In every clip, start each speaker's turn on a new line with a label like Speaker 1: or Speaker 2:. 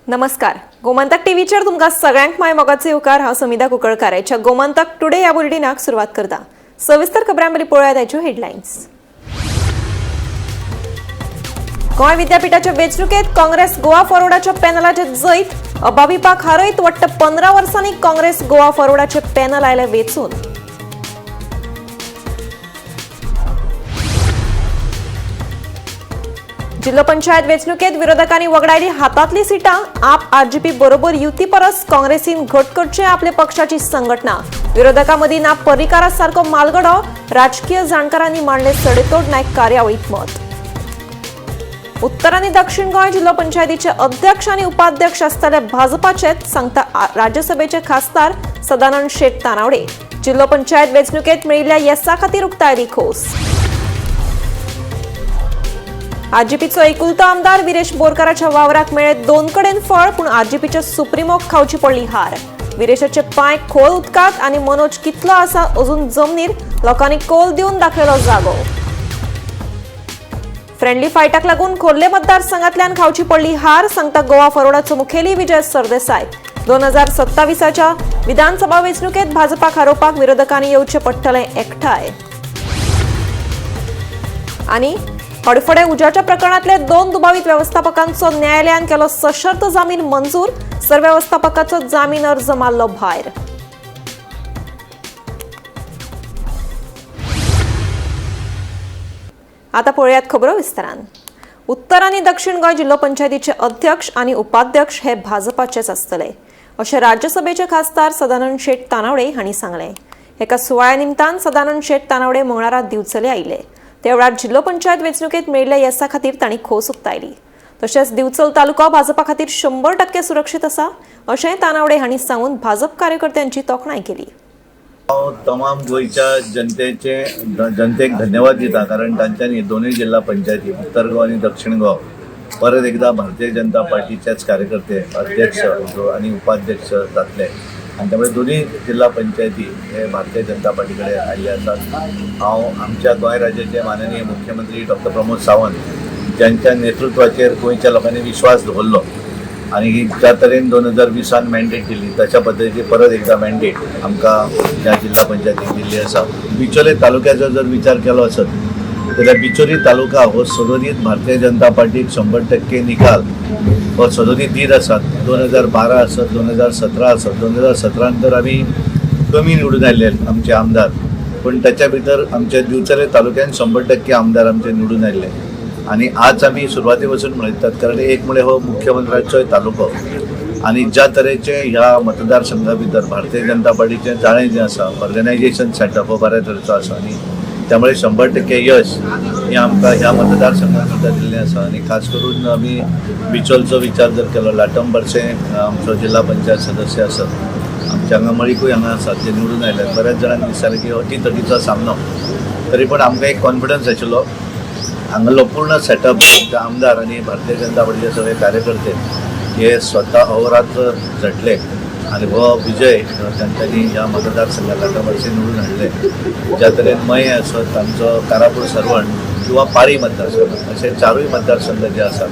Speaker 1: नमस्कार. गोमंतक टीव्हीचेर तुमकां सगळ्यांक माय मोगाचे उपकार. हांव समिधा कुंकळकाराच्या गोमंतक टुडे ह्या बुलेटिनाक सुरवात करता. सविस्तर खबरांवरवी पळोवया ताच्यो हेडलायन्स. गोंय विद्यापीठाच्या वेंचणुकेंत काँग्रेस गोवा फॉरवर्डाच्या पॅनलाचे जैत. अभाविपाक हारयत वट्ट 15 वर्सांनी काँग्रेस गोवा फॉरवर्डाचे पॅनल आयले वेंचून. जिल्लो पंचायत वेंचणुकेंत विरोधकांनी वगडायली हातांतली सिटां. आप आरजेपी बरोबर युती परस काँग्रेसीन घट करचे आपले पक्षाची संघटना. विरोधकां मदीं ना पर्रीकारा सारको मालगडो. राजकीय जाणकारांनी मांडले सडेतोड नायक कार्यावळीत मत. उत्तर आनी दक्षिण गोंय जिल्लो पंचायतीचे अध्यक्ष आनी उपाध्यक्ष आसतले भाजपाचेच, सांगता राज्यसभेचे खासदार सदानंद शेट तानावडे. जिल्लो पंचायत वेंचणुकेंत मेळिल्ल्या येसा खातीर उक्तायली खोस. आरजेपीचो एकुलतो आमदार विरेश बोरकाराच्या वावराक मेळ्ळे 2 कडेन फळ, पूण आरजेपीच्या सुप्रिमोक खावची पडली हार. विरेशाचे पांय खोल उदकात आनी मनोज कितलो आसा अजून जमनीर. लोकांनी कौल दिवन दाखयलो जागो. फ्रेंडली फायटाक लागून खोर्ले मतदारसंघांतल्यान खावची पडली हार, सांगता गोवा फॉरवर्डाचो मुखेली विजय सरदेसाय. 2027च्या विधानसभा वेंचणुकेंत भाजपाक हारोवपाक विरोधकांनी येवचे पडटले एकठांय. आनी हडफडे उज्याच्या प्रकरणातले 2 दुबावित व्यवस्थापकांचो न्यायालयान केलो सशर्त जामीन मंजूर. सरव्यवस्थापकाचो जामीन अर्ज मारलो भायर. आता पळयात खबरो विस्तारान. उत्तर आनी दक्षिण गोंय जिल्लो पंचायतीचे अध्यक्ष आनी उपाध्यक्ष हे भाजपाचेच आसतले, अशें राज्यसभेचे खासदार सदानंद शेट तानावडे हांणी सांगले. एका सुवाळ्या निमतान सदानंद शेट तानावडे मंगळारा दिवचले आयले. ते वेळार जिल्लो पंचायत वेंचणुकेंत मेळिल्ल्या येसा खातीर तांणी खोस उक्तायली. तशेंच दिवचल तालुको भाजपा खातीर 100% सुरक्षीत आसा अशें तानावडे हांणी सांगून भाजप कार्यकर्त्यांची तोखणाय केली.
Speaker 2: हांव तमाम गोंयच्या जनतेक धन्यवाद दिता, कारण तांच्यांनी दोनूय जिल्हा पंचायती उत्तर गोवा आनी दक्षिण गोवा परत एकदा भारतीय जनता पार्टीचेच कार्यकर्ते अध्यक्ष आनी उपाध्यक्ष जातले, आनी त्यामुळे दोनूय जिल्हा पंचायती हे भारतीय जनता पार्टी कडेन आयिल्ले आसात. हांव आमच्या गोंय राज्याचे माननीय मुख्यमंत्री डॉक्टर प्रमोद सावंत ज्यांच्या नेतृत्वाचेर गोंयच्या लोकांनी विश्वास दवरलो आनी ज्या तरेन 2020 मॅन्डेट दिली तशा पद्दतीची परत एकदा मॅन्डेट आमकां ह्या जिल्हा पंचायतीक दिल्ली आसा. बिचोले तालुक्याचो जर विचार केलो आसत जाल्यार बिचोली तालुका हो सदोदीत भारतीय जनता पार्टीक 100% निकाल हो सदोदीत दीत आसात. 2012 आसत, 2017 आसत. 2017 तर आमी कमी निवडून आयले आमचे आमदार, पण त्याच्या भितर आमच्या दिवचले तालुक्यान 100% आमदार आमचे निवडून आयले. आणि आज आम्ही सुरवाती पासून म्हणतात, कारण एक म्हणजे हो मुख्यमंत्र्याचो तालुको आणि ज्या तरेचे ह्या मतदारसंघा भितर भारतीय जनता पार्टीचे जाळें जें आसा, ऑर्गनायझेशन सेटअप हो बऱ्या तरेचो आसा आणि त्यामुळे 100% यश हे आमकां ह्या मतदारसंघात सुद्धा दिल्लें आसा. आणि खास करून आमी बिचोलचो विचार जर केलो, लाटम बरसे आमचो जिल्हा पंचायत सदस्य आसत, आमच्या हांगा मळीकूय हांगा आसात जे निवडून आयले. बऱ्याच जाणांक दिसताले की अटीतटीचो सामनो, तरी पण आमकां एक कॉन्फिडन्स आशिल्लो. हांगालो पूर्ण सेटअप आमदार आणि भारतीय जनता पार्टीचे सगळे कार्यकर्ते हे स्वतः अहोरात्र झटले आणि हो विजय तांच्यांनी ह्या मतदारसंघात लाटम बरसे निवडून हाडले. ज्या तरेन मये आसत, आमचो कारापूर सरवण किंवा पाळी मतदारसंघ असे 4 मतदारसंघ जे आसात,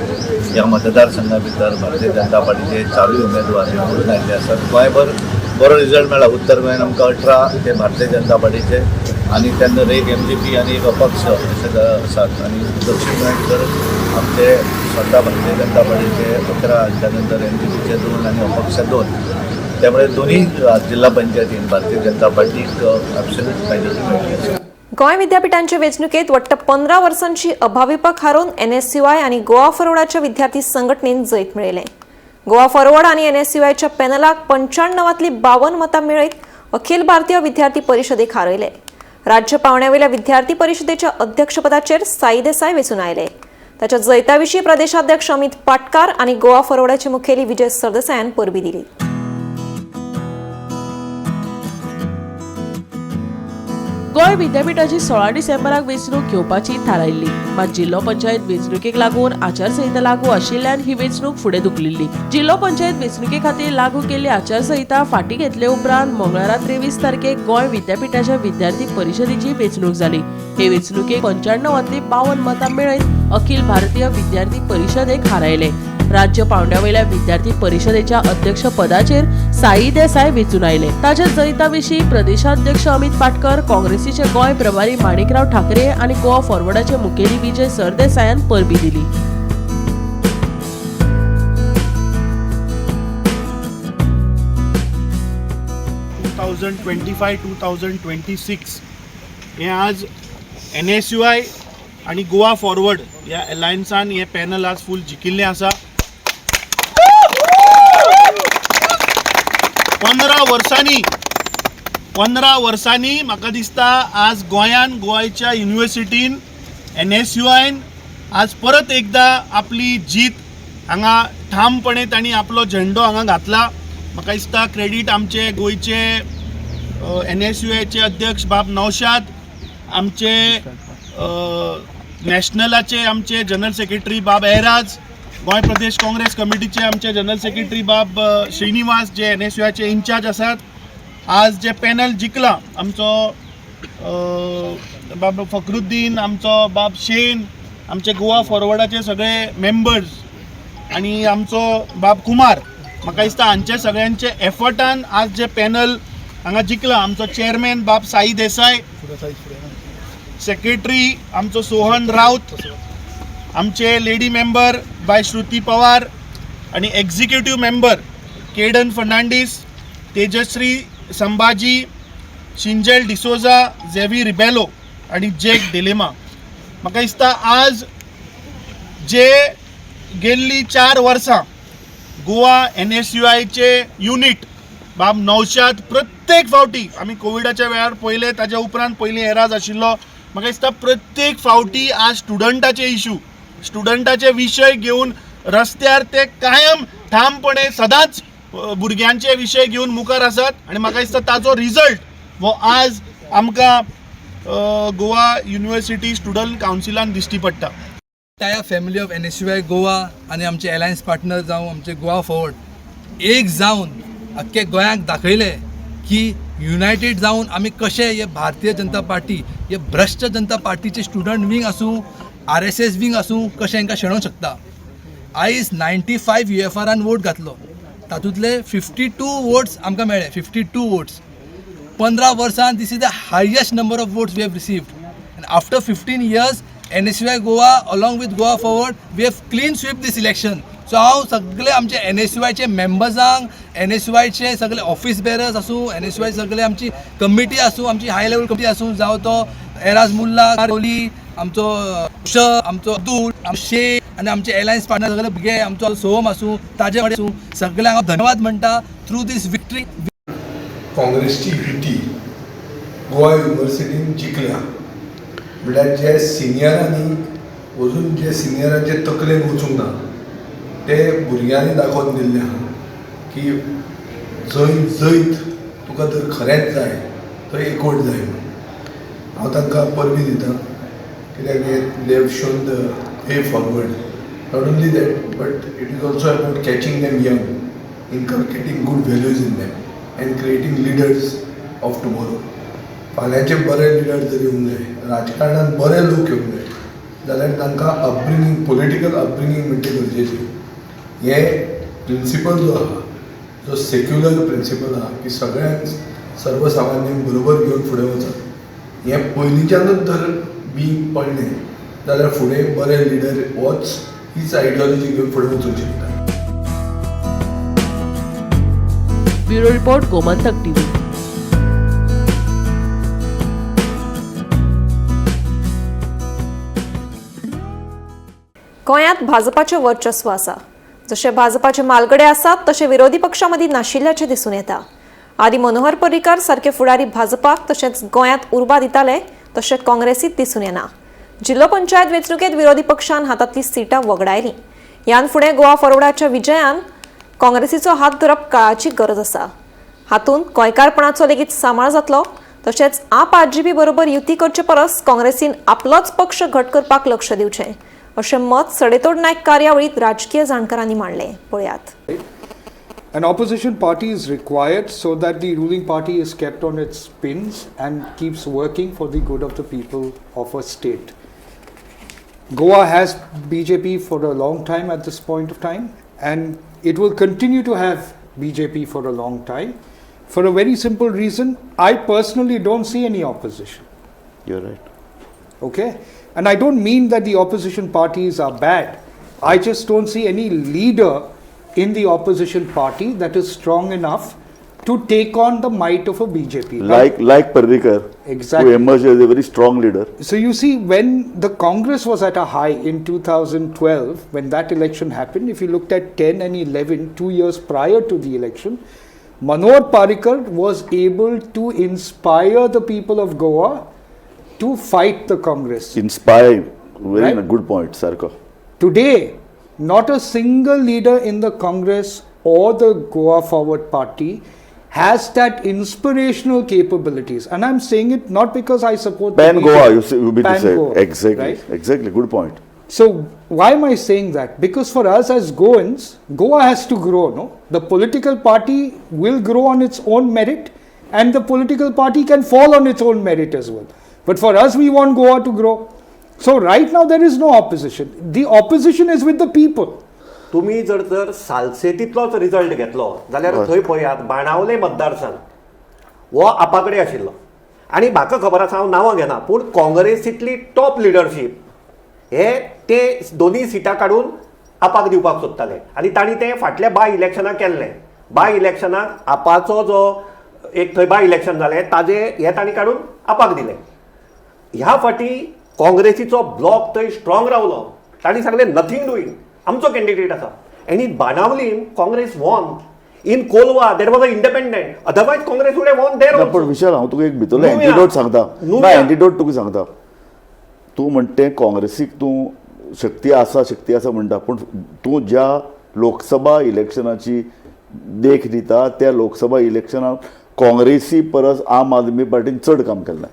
Speaker 2: ह्या मतदारसंघा भितर भारतीय जनता पार्टीचे 4 उमेदवार निवडून आयिल्ले आसात. गोंयभर बरो रिजल्ट मेळ्ळा. उत्तर गोंयान आमकां 18 हे भारतीय जनता पार्टीचे आणि त्यानंतर एक MGP आणि एक अपक्ष असे आसात. आणि दक्षिण गोंयात तर आमचे स्वतः भारतीय जनता पार्टीचे 11, त्यानंतर MGPचे 2 आणि अपक्ष 2. त्यामुळे दोन्ही जिल्हा पंचायतीन भारतीय जनता पार्टीक ॲब्सोल्यूट मेजॉरिटी मेळ्ळी आसा.
Speaker 1: गोंय विद्यापीठांचे वेंचणुकेंत वट्ट 15 वर्सांची अभाविपाक हारोवन NSUI आनी गोवा फॉरवर्डाच्या विद्यार्थी संघटनेन जैत मेळयलें. गोवा फॉरवर्ड आनी NSUIच्या पॅनलाक 95तली 52 मतां मेळयत अखिल भारतीय विद्यार्थी परिशदेक हारयले. राज्य पावण्यावेल्या विद्यार्थी परिशदेच्या अध्यक्षपदाचेर साई देसाय वेंचून आयले. ताच्या जैता विशीं प्रदेशाध्यक्ष अमित पाटकार आनी गोवा फॉरवर्डाचे मुखेली विजय सरदेसायान परबी दिली.
Speaker 3: गोंय विद्यापीठाची 16 डिसेंबराक वेंचणूक घेवपाची थारायिल्ली, मात जिल्लो पंचायत वेंचणुकेक लागून आचारसंहिता लागू आशिल्ल्यान ही वेंचणूक फुडें धुकलिल्ली. जिल्लो पंचायत वेंचणुके खातीर लागू केल्ली आचारसंहिता फाटीं घेतले उपरांत मंगळारा 23 तारखेक गोंय विद्यापीठाच्या विद्यार्थी परिशदेची वेंचणूक जाली. हे वेंचणुकेक 95तली 52 मतां मेळयत अखिल भारतीय विद्यार्थी परिशदेक हारयले. राज्य पावंड्यावयल्या विद्यार्थी परिषदेच्या अध्यक्ष पदाचेर साई देसाय वेचून आयले. ताच्या जैताविशीं प्रदेशाध्यक्ष अमित पाटकर, काँग्रेसीचे गोंय प्रभारी माणिकराव ठाकरे आनी गोवा फॉरवर्डाचे मुखेली विजय सरदेसायान परबी दिली.
Speaker 4: 2025-2026 हे आज NSUI आणि गोवा फॉरवर्ड या अलायन्सान हे पॅनल आज फूल जिखिल्लें आसा. 15 वर्सांनी म्हाका दिसता आज गोंयच्या युनिव्हर्सिटीन NSUIन आज परत एकदा आपली जीत हांगा ठामपणे तांणी आपलो झेंडो हांगा घातला. म्हाका दिसता क्रेडीट आमचे गोंयचे NSUIचे अध्यक्ष बाब नौशाद, आमचे नॅशनलाचे आमचे जनरल सेक्रेटरी बाब एराज, गोंय प्रदेश काँग्रेस कमिटीचे आमचे जनरल सेक्रेटरी बाब श्रीनिवास जे NSUIचे इन्चार्ज आसात. आज जे पॅनल जिखला आमचो बाब फखरुद्दीन, आमचो बाब शेन, आमचे गोवा फॉरवर्डाचे सगळे मेंबर्स आणि आमचो बाब कुमार, म्हाका दिसता हांचे सगळ्यांचे एफर्टान आज जे पॅनल हांगा जिखला. आमचो चेअरमॅन बाब साई देसाय, सेक्रेटरी आमचो सोहन राऊत, आमचे लेडी मेंबर बाय श्रुती पवार आणि executive member Kaden Fernandes, Tejashree Sambhaji, शिंजेल डिसोजा, झेवी रिबेलो आणि जेक डिलेमा. म्हाका दिसता आज जे गेल्ली 4 वर्सां गोवा NSUIचे युनिट बाब नौशाद प्रत्येक फावटी आमी कोविडाच्या वेळार पयले, ताच्या उपरांत पयलीं एराज आशिल्लो, म्हाका दिसता प्रत्येक फावटी आज स्टुडंटाचे इश्यू, स्टुडंटाचे विशय घेवन रस्त्यार ते कायम ठामपणे सदांच भुरग्यांचे विशय घेवन मुखार आसात. आनी म्हाका दिसता ताचो रिजल्ट हो आज आमकां गोवा युनिव्हर्सिटी स्टुडंट कावन्सिलान दिश्टी पडटा.
Speaker 5: त्या फॅमिली ऑफ NSUI गोवा आणि आमचे अलायन्स पार्टनर जावं आमचे गोवा फॉरवर्ड एक जावन अख्खे गोंयाक दाखयले की युनायटेड जावन आमी कशे हे भारतीय जनता पार्टी, हे भ्रष्ट जनता पार्टीचे स्टुडंट विंग आसूं, RSS विंग आसूं, कशें हांकां शेणोवंक शकता. आयज 95 UFRान वोट घातलो, तातूंतले 52 वोट्स आमकां मेळ्ळे. 52 वोट्स 15 वर्सां. This is the highest number of votes we have received. And after 15 years NSUI Goa along with Goa Forward we have clean sweep this election. So हांव सगळे आमचे NSUIचे मेंबर्सांक, NSUIचे सगळे ऑफिस बेरर्स आसूं, NSUI सगळे आमची कमिटी आसूं, आमची हाय लेवल कमिटी आसूं, जावं तो एराज मुल्ला, कोहली, आमचो आमचो अब्दुल, शेख आनी आमचे एलायन्स पार्टनर सगळे भुरगे, आमचो सोहम आसूं, ताजे कडेन आसूं, सगळ्यांक हांव धन्यवाद म्हणटा. थ्रू दीस विक्ट्री
Speaker 6: काँग्रेसची युटी गोवा युनिव्हर्सिटीन जिखल्या. म्हळ्यार जे सिनियरांनी अजून जे सिनियरांचे तकलेन वचूंक ना ते भुरग्यांनी दाखोवन दिल्लें आहा की जैत तुका जर खरेंच जाय तर एकवट जाय म्हणून. हांव तांकां परबी दिता कित्याक they have shown the way forward. Not only that but it is also about catching them young, inculcating good values in them and creating leaders of tomorrow. फाल्यांचे बरे लिडर जर येवंक जाय, राजकारणांत बरे लोक येवंक जाय जाल्यार तांकां अपब्रिंगींग, पॉलिटिकल अपब्रिंगींग म्हणचे गरजेचें. हे प्रिंसिपल जो आहा, जो सेक्युलर प्रिंसिपल आहा की सगळ्यांक सर्वसामान्यांक बरोबर घेवन फुडें वचप, हें पयलींच्यानूच जर बी पडलें जाल्यार फुडें बरे लिडर होच हीच आयडियोलॉजी घेवन फुडें वचूंक शकता.
Speaker 3: Bureau report, Gomantak TV.
Speaker 1: गोंयांत भाजपाचें वर्चस्व आसा. जशे भाजपाचे मालगडे आसात तशे विरोधी पक्षांमदीं नाशिल्ल्याचे दिसून येता. आदी मनोहर पर्रीकार सारखे फुडारी भाजपाक तशेंच गोंयांत उर्बा दिताले तशें काँग्रेसीत दिसून येना. जिल्लो पंचायत वेंचणुकेंत विरोधी पक्षान हातांतलीं सिटां वगडायलीं. ह्यान फुडें गोवा फॉरवर्डाच्या विजयान काँग्रेसीचो हात धरप काळाची गरज आसा. हातूंत गोंयकारपणाचो लेगीत सांबाळ जातलो. तशेंच आप RGP बरोबर युती करचे परस काँग्रेसीन आपलोच पक्ष घट करपाक लक्ष दिवचें अशें मत सडेतोड नायक कार्यावळीत राजकीय जाणकारांनी मांडलें. पळयात.
Speaker 7: An opposition party is required so that the ruling party is kept on its pins and keeps working for the good of the people of a state. Goa has BJP for a long time at this point of time, and it will continue to have BJP for a long time. For a very simple reason, I personally don't see any opposition.
Speaker 2: You're right.
Speaker 7: Okay? And I don't mean that the opposition parties are bad. I just don't see any leader in the opposition party that is strong enough to take on the might of a BJP.
Speaker 8: Like Parrikar,
Speaker 7: Exactly.
Speaker 8: who emerged as a very strong leader.
Speaker 7: So you see, when the Congress was at a high in 2012, when that election happened, if you looked at 10 and 11, 2 years prior to the election, Manohar Parrikar was able to inspire the people of Goa to fight the Congress.
Speaker 8: Inspire, very
Speaker 7: Right.
Speaker 8: good point, Sarko.
Speaker 7: Today, not a single leader in the Congress or the Goa Forward Party has that inspirational capabilities. And I'm saying it not because I support the
Speaker 8: Pan
Speaker 7: BJP.
Speaker 8: Goa, you mean to
Speaker 7: Pan
Speaker 8: say.
Speaker 7: Goa,
Speaker 8: Exactly,
Speaker 7: right?
Speaker 8: exactly, good point.
Speaker 7: So why am I saying that? Because for us as Goans, Goa has to grow, no? The political party will grow on its own merit, and the political party can fall on its own merit as well. But for us, we want Goa to grow. So right now there is no opposition. The opposition is with the people.
Speaker 9: तुम्ही जर सालसेतीतलोच result घेतलो जाल्यार थंय पळयात बाणावले मतदारसंघ हो आपा कडेन आशिल्लो आनी म्हाका खबर आसा हांव नांवां घेना पूण काँग्रेसींतली टॉप लिडरशीप हे ते दोनी सिटां काडून आपाक दिवपाक सोदताले आनी तांणी तें फाटल्या बाय इलेक्शनाक केल्लें बाय इलेक्शनाक आपाचो जो एक थंय बाय इलेक्शन जालें ताजे हे तांणी काडून आपाक दिलें ह्या फाटी काँग्रेसीचो ब्लॉक थंय स्ट्रॉंग रावलो तांणी सांगलें नथींग डुईंग आमचो कॅन्डिडेट आसा एनी बाणावलीन Congress won in Colva there was a independent otherwise Congress would have won there
Speaker 8: ना, पण विशाल हांव तुका एक भितरलो
Speaker 9: नुव्या.
Speaker 8: एंटीडोट सांगता
Speaker 9: नुव्या.
Speaker 8: ना एंटीडोट तुका सांगता तूं म्हणटे काँग्रेसीक तूं शक्ती आसा म्हणटा पूण तूं ज्या लोकसभा इलेक्शनाची देख दिता त्या लोकसभा इलेक्शनाक काँग्रेसी परस आम आदमी पार्टीन चड काम केल्लें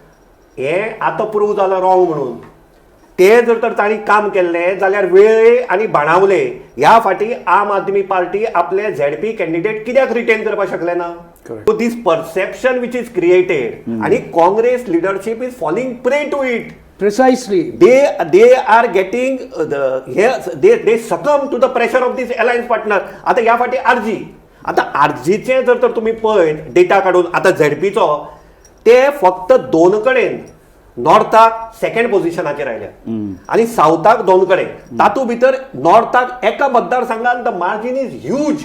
Speaker 9: हें आतां प्रूव जालां रॉंग म्हणून ते जर तर तांणी काम केल्लें जाल्यार वेळे आनी बाणावले ह्या फाटी आम आदमी पार्टी आपले झेडपी कॅन्डिडेट कित्याक रिटेन करपाक शकले ना so this perception which is created आनी Congress leadership is falling prey to it
Speaker 7: Precisely.
Speaker 9: they are getting they succumb to the pressure of this alliance partner. आता ह्या फाटी आरजी आता आरजीचे जर तर तुम्ही पळयत डेटा काढून आता झेडपीचो ते फक्त दोन कडेन नॉर्थाक सेकंड पोझिशनाचेर आयल्या आनी सावथाक दोन कडेन तातूंत भितर नॉर्थाक एका मतदारसंघात the margin is huge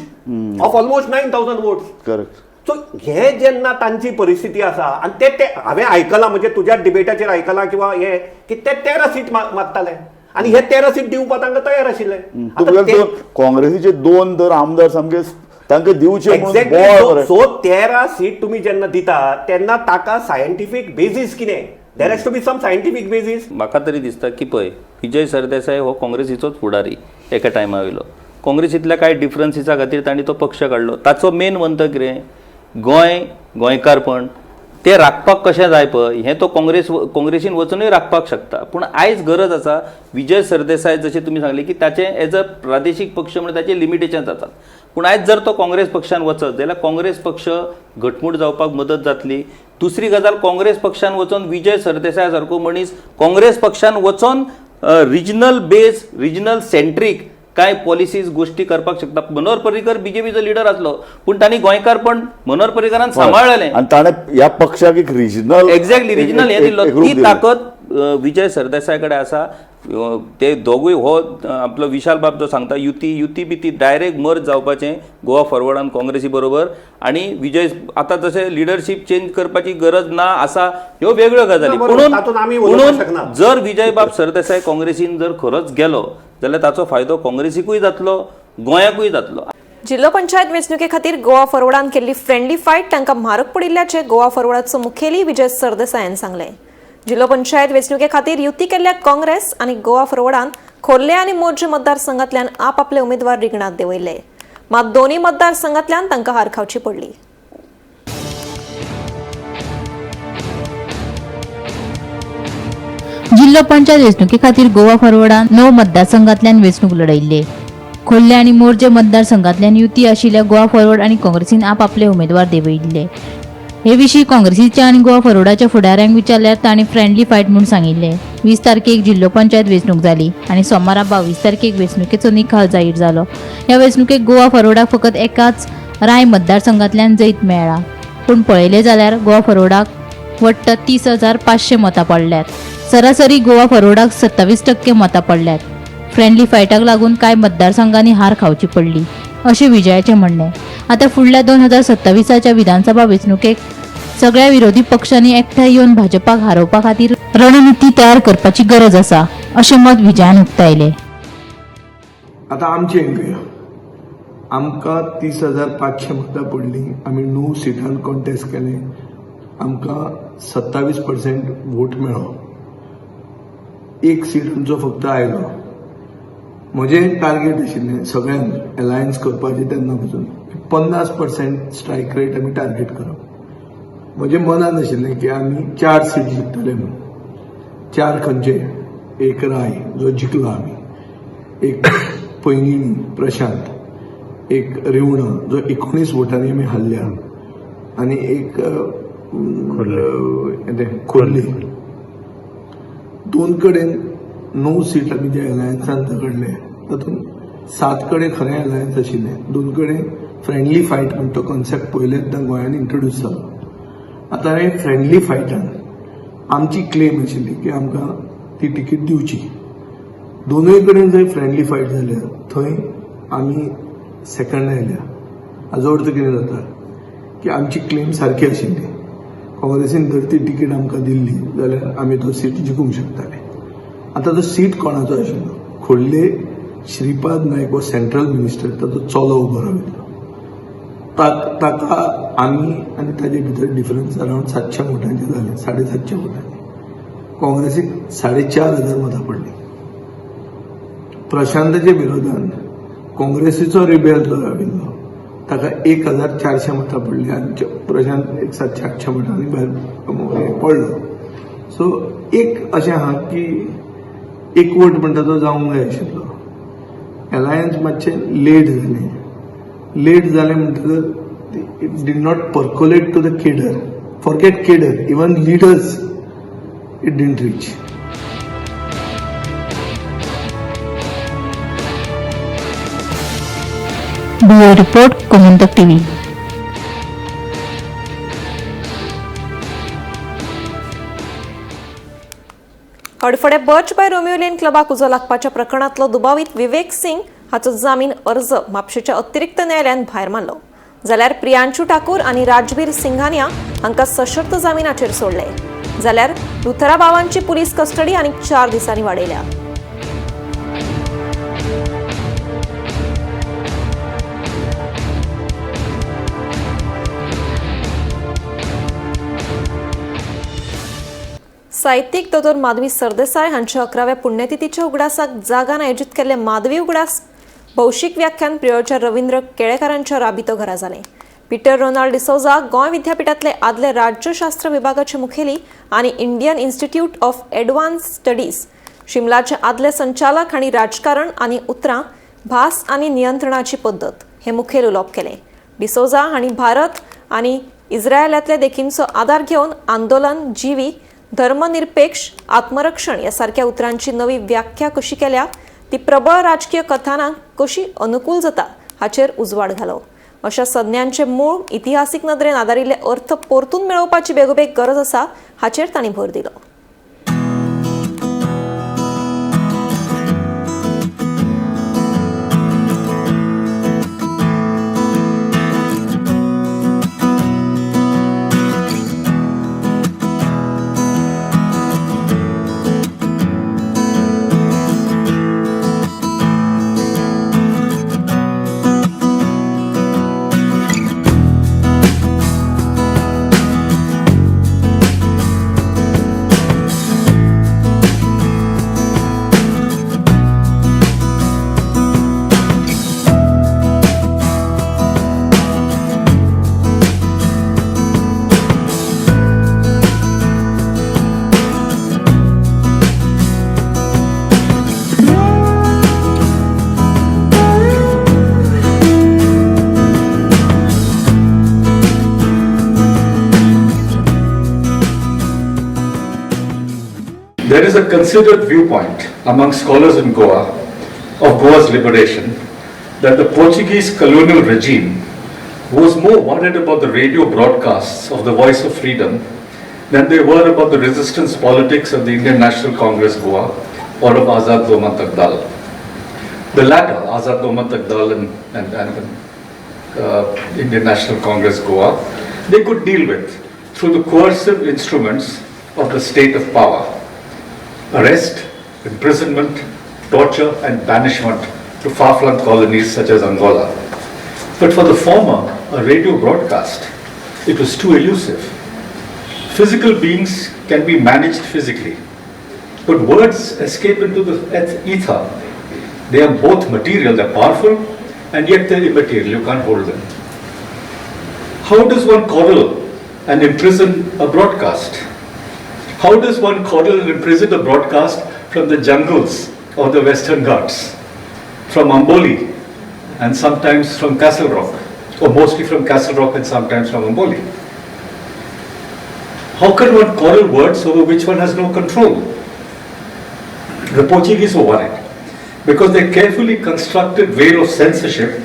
Speaker 9: of almost 9,000 votes
Speaker 8: correct
Speaker 9: so हे जेन्ना तांची परिस्थिती आसा आनी ते हांवें आयकलां म्हणजे तुज्या डिबेटाचेर आयकलां किंवा हे की ते 13 सीट मागताले आनी हे 13 सीट दिवपाक तांकां तयार आशिल्ले
Speaker 8: काँग्रेसीचे दोन तर आमदार सामके तांकां दिवचे
Speaker 9: एक्झॅक्टली सो 13 सीट तुमी जेन्ना दिता तेन्ना ताका सायंटिफीक बेजीस कितें there has to be some scientific basis
Speaker 10: म्हाका तरी दिसता की पळय विजय सरदेसाय हो काँग्रेसीचोच फुडारी एका टायमा वयलो काँग्रेसींतल्या कांय डिफरन्सीसा खातीर तांणी तो पक्ष काडलो ताचो मेन मंत्र कितें गोंयकारपण ते राखपाक कशें जाय पळय हें तो काँग्रेसीन वचूनय राखपाक शकता पूण आयज गरज आसा विजय सरदेसाय जशें तुमी सांगले की ताचें एज अ प्रादेशीक पक्ष म्हणून ताचे लिमिटेशन्स आसात पूण आयज जर तो काँग्रेस पक्षान वचत जाल्यार काँग्रेस पक्ष घटमूट जावपाक मदत जातली दुसरी गजाल काँग्रेस पक्षान वचून विजय सरदेसाय सारको मनीस काँग्रेस पक्षान वचून रिजनल बेस रिजनल सेंट्रीक काय पॉलिसीज गोष्टी करपाक शकता मनोहर पर्रीकर बीजेपीचो लिडर आसलो पूण तांणी गोंयकारपण मनोहर पर्रीकरान सांबाळलें
Speaker 8: आनी ताणें ह्या पक्षाक एक रिजनल
Speaker 10: एक्झॅक्टली रिजनल हे दिल्लो ती ताकद विजय सरदेसाय कडेन आसा ते दोगूय हो आपलो विशाल बाब जो सांगता युती बी डायरेक्ट मर्ज जावपाचें गोवा फॉरवर्डान काँग्रेसी बरोबर आणि विजय आतां जशें लिडरशीप चेंज करपाची गरज ना आसा ह्यो वेगळ्यो गजाली म्हणून जर विजय बाब सरदेसाय काँग्रेसीन जर खरोच गेलो जाल्यार ताचो फायदो काँग्रेसीकूय जातलो गोंयाकूय जातलो
Speaker 1: जिल्लो पंचायत वेंचणुके खातीर गोवा फॉरवर्डान केल्ली फ्रेंडली फायट तांकां म्हारग पडिल्ल्याचें गोवा फॉरवर्डाचो मुखेली विजय सरदेसायान सांगलें जिल्लो पंचायत वेंचणुके खातीर युती केल्ल्या काँग्रेस आनी गोवा फॉरवर्डान खोर्ले आनी मोर्जे मतदारसंघांतल्यान आपले उमेदवार रिंगणात देंवयले मात दोनूय मतदारसंघांतल्यान तांकां हार खावची पडली
Speaker 11: जिल्लो पंचायत वेंचणुके खातीर गोवा फॉरवर्डान 9 मतदारसंघांतल्यान वेंचणूक लढयल्ले खोर्ले आनी मोर्जे मतदारसंघांतल्यान युती आशिल्ल्या गोवा फॉरवर्ड आनी काँग्रेसीन आपले उमेदवार देंवयल्ले हे विशीं काँग्रेसीच्या आनी गोवा फॉरवर्डाच्या फुडाऱ्यांक विचारल्यार तांणी फ्रेंडली फायट म्हूण सांगिल्लें. 20 तारखेक जिल्लो पंचायत वेंचणूक जाली आनी सोमारा 22 तारखेक वेंचणुकेचो निकाल जाहीर जालो. ह्या वेंचणुकेक गोवा फॉरवर्डाक फकत एकाच राय मतदारसंघांतल्यान जैत मेळ्ळा. पूण पळयलें जाल्यार गोवा फॉरवर्डाक वट्ट 30,500 मतां पडल्यात. सरासरी गोवा फॉरवर्डाक 27% मतां पडल्यात. फ्रेंडली फायटाक लागून कांय मतदारसंघांनी हार खावची पडली अशें विजयाचें म्हणणें. आतां फुडल्या 2027च्या विधानसभा वेंचणुकेक सगळ्या विरोधी पक्षांनी एकठांय येवन भाजपाक हारोवपा खातीर रणनिती तयार करपाची गरज आसा अशें मत विजयान उक्तायलें.
Speaker 6: आतां आमचें घेया, आमकां 30,500 मतां पडलीं. आमी 9 सिटान कॉन्टेस्ट केलें. आमकां 27% वोट मेळ्ळो. एक सीट आमचो फक्त आयलो. म्हजें टार्गेट आशिल्लें सगळ्यांक अलायन्स करपाचें तेन्ना पासून 50% स्ट्रायक रेट आमी टार्गेट करप. म्हजें मनान आशिल्लें की आमी 4 सीट जिखतले म्हणून. 4 खंयचे? एक राय जो जिखलो आमी, एक पैंगिणी प्रशांत, एक रिवणा जो 19 वोटांनी आमी हारल्या, आनी एक खोर्ले. 2 कडेन 9 सीट आमी जे अलायन्सान झगडले तातूंत 7 कडेन खरें अलायन्स आशिल्लें. 2 कडेन फ्रेंडली फायट म्हणटा तो कॉन्सेप्ट पयलेंदा गोंयांत इंट्रोड्यूस जालो. आतां हे फ्रेंडली फायटान आमची क्लेम आशिल्ली की आमकां ती टिकीट दिवची. दोनूय कडेन जंय फ्रेंडली फायट जाल्या थंय आमी सेकंड आयल्या. हाजो अर्थ कितें जाता की आमची क्लेम सारकी आशिल्ली. काँग्रेसीन जर ती टिकीट आमकां दिल्ली जाल्यार आमी तो सीट जिखूंक शकताले. आतां तो सीट कोणाचो आशिल्लो? खोर्ले श्रीपाद नायक हो सेंट्रल मिनिस्टर, ताचो चलो उबो राविल्लो. ताका आमी आनी ताजे भितर डिफरन्स अरावंड 700 वोटांचे जाले, 750 वोटांचे. काँग्रेसीक 4,500 मतां पडली. प्रशांतचे विरोधान काँग्रेसीचो रिबेल जो राविल्लो ताका 1,400 मतां पडली आनी प्रशांत 700-800 वोटांनी भायर पडलो. सो एक अशें आहा की एक वोट म्हणटा तो जावंक जाय आशिल्लो. अलायन्स मातशें लेट जालें म्हणटकर it did not percolate to the cadre. Forget cadre, even leaders it didn't reach.
Speaker 11: Bureau report, Gomantak TV.
Speaker 1: Hadfade Birch by Romeo lane क्लबाक उजो लागपाच्या प्रकरणातलो दुबावीत विवेक सिंग हाचो जामीन अर्ज म्हापशेच्या अतिरिक्त न्यायालयान भायर मारलो. जाल्यार प्रियांशू ठाकूर आनी राजबीर सिंघानिया हांकां सशर्त जामीनाचेर सोडले. जाल्यार लुथरा बावांची पुलीस कस्टडी आनीक 4 दिसांनी वाडयल्या. साहित्यीक दोतोर माधवी सरदेसाय हांच्या 11व्या पुण्यतिथीच्या उगडासाक जागान आयोजीत केल्ले माधवी उगडास भौशीक व्याख्यान प्रियोच्या रवींद्र केळेकारांच्या राबितो घरा जालें. पीटर रोनाल्ड डिसौजा गोंय विद्यापीठातले आदले राज्यशास्त्र विभागाचे मुखेली आनी Indian Institute of Advanced Studies शिमलाचे आदले संचालक हांणी राजकारण आनी उतरां, भास आनी नियंत्रणाची पद्दत हे मुखेल उलोवप केलें. डिसौजा हांणी भारत आनी इस्रायलांतले देखींचो आदार घेवन आंदोलन, जिवी, धर्मनिरपेक्ष, आत्मरक्षण ह्या सारख्या उतरांची नवी व्याख्या कशी केल्या, ती प्रबळ राजकीय कथानाक कशी अनुकूल जाता हाचेर उजवाड घालो. अशा संज्ञांचे मूळ इतिहासीक नदरेन आदारिल्ले अर्थ परतून मेळोवपाची बेगोबेग गरज आसा हाचेर तांणी भर दिलो.
Speaker 12: There is a considered viewpoint among scholars in Goa of Goa's liberation that the Portuguese colonial regime was more worried about the radio broadcasts of the Voice of Freedom than they were about the resistance politics of the Indian National Congress Goa or of Azad Doman Takdal. The latter, Azad Doman Takdal and Indian National Congress Goa, they could deal with through the coercive instruments of the state of power: arrest, imprisonment, torture and banishment to far-flung colonies such as Angola. But for the former, a radio broadcast, it was too elusive. Physical beings can be managed physically, but words escape into the ether. They are both material, they're powerful, and yet they're immaterial, you can't hold them. How does one coddle and imprison a broadcast? How does one coddle and imprison a broadcast from the jungles of the Western Ghats, from Amboli, and sometimes from Castle Rock, or mostly from Castle Rock and sometimes from Amboli? How can one coddle words over which one has no control? The Portuguese were worried because they carefully constructed veil of censorship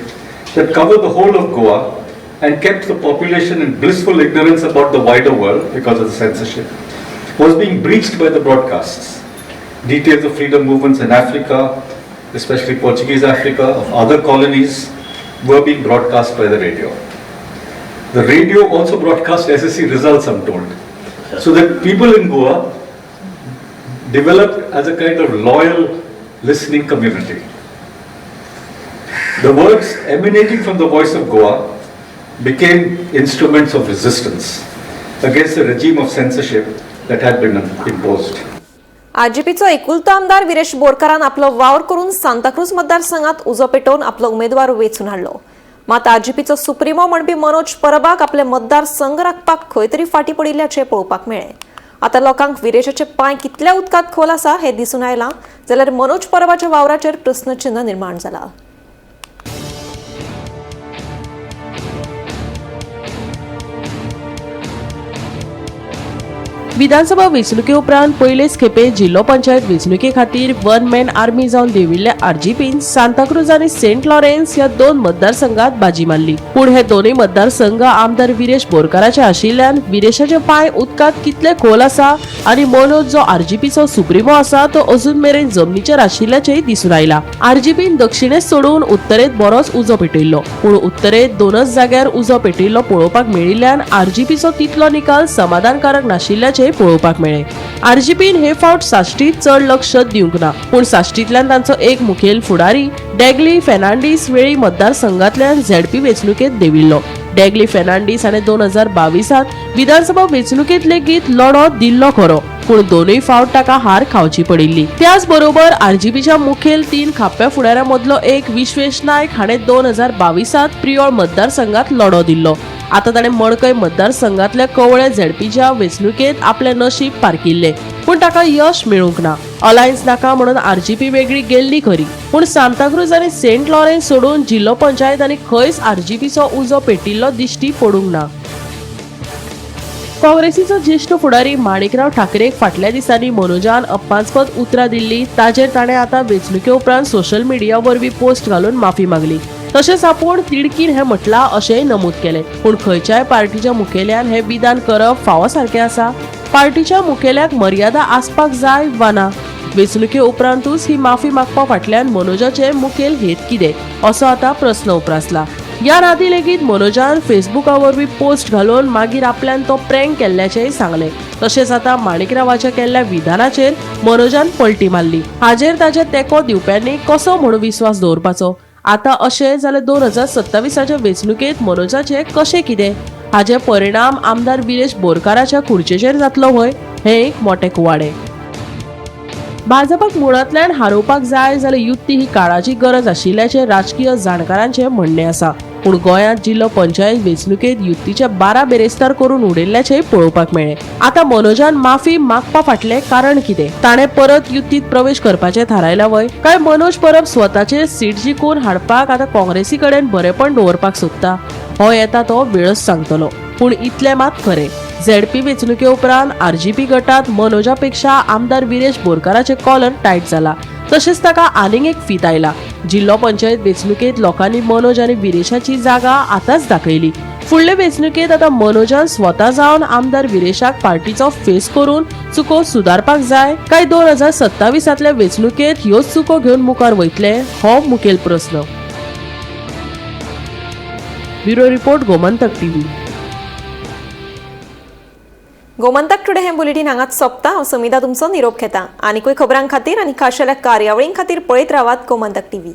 Speaker 12: that covered the whole of Goa and kept the population in blissful ignorance about the wider world because of the censorship, was being breached by the broadcasts. Details of freedom movements in Africa, especially Portuguese Africa, of other colonies, were being broadcast by the radio. The radio also broadcast SSC results, I'm told. So that people in Goa developed as a kind of loyal listening community. The words emanating from the Voice of Goa became instruments of resistance against the regime of censorship that had been imposed.
Speaker 1: आरजेपीचो एकुलतो आमदार विरेश बोरकारान आपलो वावर करून सांताक्रूज मतदारसंघात उजो पेटोवन आपलो उमेदवार वेचून हाडलो. मात आरजेपीचो सुप्रिमो म्हणपी मनोज परबाक आपले मतदारसंघ राखपाक खंय तरी फाटी पडिल्ल्याचे पळोवपाक मेळ्ळे. आता लोकांक विरेशाचे पांय कितल्या उदकांत खोल आसा हे दिसून आयलां जाल्यार मनोज परबाच्या वावराचेर प्रस्नचिन्ह निर्माण जाला.
Speaker 3: विधानसभा वेंचणुके उपरांत पयलेच खेपे जिल्लो पंचायत वेंचणुके खातीर वन मॅन आर्मी जावन देंविल्ल्या आरजीपीन सांताक्रूज आनी सेंट लॉरेन्स ह्या दोन मतदारसंघात बाजी मारली. पूण हे दोनूय मतदारसंघ आमदार विरेश बोरकाराचे आशिल्ल्यान विरेशाचे पांय उदकांत कितले खोल आसा आनी मनोज जो आरजीपीचो सुप्रिमो आसा तो अजून मेरेन जमनीचेर आशिल्ल्याचेय दिसून आयला. आरजीपीन दक्षिणेस सोडून उत्तरेत बरोच उजो पेटयल्लो, पूण उत्तरेत दोनच जाग्यार उजो पेटयल्लो पळोवपाक मेळिल्ल्यान आरजीपीचो तितलो निकाल समाधानकारक नाशिल्ल्याचे पळोवपाक मेळ्ळे. आरजीपीन हे फावट साश्टीत चड लक्ष दिवंक ना, पूण साश्टीतल्यान तांचो एक मुखेल फुडारी डॅगली फेर्नांडीस वेळी मतदारसंघातल्यान झेडपी वेंचणुकेत देंविल्लो. डॅगली फेर्नांडीस हाणें 2022 विधानसभा वेंचणुकेत लेगीत लढो दिल्लो खरो, पूण दोनूय फावट ताका हार खावची पडिल्ली. त्याच बरोबर आरजीपीच्या मुखेल 3 खाप्या फुडाऱ्यां मदलो एक विश्वेश नायक हाणें 2022 प्रियोळ मतदारसंघात लढो दिल्लो. आता ताणें मडकय मतदारसंघातल्या कवळे झेडपीच्या वेंचणुकेत आपले नशीब पारकिल्ले, पूण ताका यश मेळूंक ना. अलायन्स नाका म्हणून आरजीपी वेगळी गेल्ली खरी, पूण सांताक्रूज आनी सेंट लॉरेन्स सोडून जिल्लो पंचायत आनी खंयच आरजीपीचो उजो पेटिल्लो दिश्टी पडूंक ना. काँग्रेसीचो ज्येष्ठ फुडारी माणिकराव ठाकरेक फाटल्या दिसांनी मनोजान अपमानस्पद उतरां दिल्ली. ताचेर ताणें आतां वेंचणुके उपरांत सोशल मिडिया वरवीं पोस्ट घालून माफी मागली. तशेंच आपूण तिडकीन हें म्हटलां अशेंय नमूद केलें. पूण खंयच्याय पार्टीच्या मुखेल्यान हें विधान करप फावो सारकें आसा? पार्टीच्या मुखेल्याक मर्यादा आसपाक जाय वा ना? वेंचणुके उपरांतूच ही माफी मागपा फाटल्यान मनोजाचे मुखेल हेत कितें, असो आतां प्रस्न उप्रासला. या नादी लेगीत मनोजान फेसबुका वरवीं पोस्ट घालून मागीर आपल्यान तो प्रँक केल्ल्याचेय सांगलें. तशेंच आतां माणिकरावाच्या केल्ल्या विधानाचेर मनोजान पलटी मारली. हाजेर ताचे तेंको दिवप्यांनी कसो म्हूण विस्वास दवरपाचो? आता अशें जाल्यार 2027 वेंचणुकेत मनोजाचे कशें कितें? हाचे परिणाम आमदार विरेश बोरकाराच्या खुर्चेचेर जातलो व्हय? हें एक मोठें कुवाडें. भाजपाक मुळांतल्यान हारोवपाक जाय जाल्यार युती ही काळाची गरज आशिल्ल्याचे राजकीय जाणकारांचे म्हणणे आसा. पूण गोंयांत जिल्लो पंचायत वेंचणुकेत युतीचे 12 बेरेस्तार करून उडयल्ल्याचे पळोवपाक मेळ्ळे. आता मनोजान माफी मागपा फाटलें कारण कितें? ताणें परत युतीत प्रवेश करपाचें थारायला वय? काय मनोज परब स्वताचे सीट जिखून हाडपाक आतां काँग्रेसी कडेन बरेपण दवरपाक सोदता? हो येता तो वेळच सांगतलो. पूण इतलें मात खरें, झेडपी वेंचणुके उपरांत आरजीपी गटात मनोजापेक्षा आमदार विरेश बोरकाराचे कॉलर टायट जाला. तशेंच ताका आनीक एक फीत आयला. जिल्लो पंचायत वेंचणुकेत लोकांनी मनोज आनी विरेशाची जागा आतांच दाखयली. फुडले वेंचणुकेत आतां मनोजान स्वता जावन आमदार विरेशाक पार्टीचो फेस करून चुको सुदारपाक जाय काय 2027 वेंचणुकेत ह्योच चुको घेवन मुखार वयतले हो मुखेल प्रस्न. Bureau report Gomantak TV.
Speaker 1: Gomantak today हे बुलेटिन हांगाच सोंपता. हांव समिता तुमचो निरोप घेता. आनीकूय खबरां खातीर आनी खाशेल्या कार्यावळीं खातीर पळयत रावात गोमंतक टीव्ही.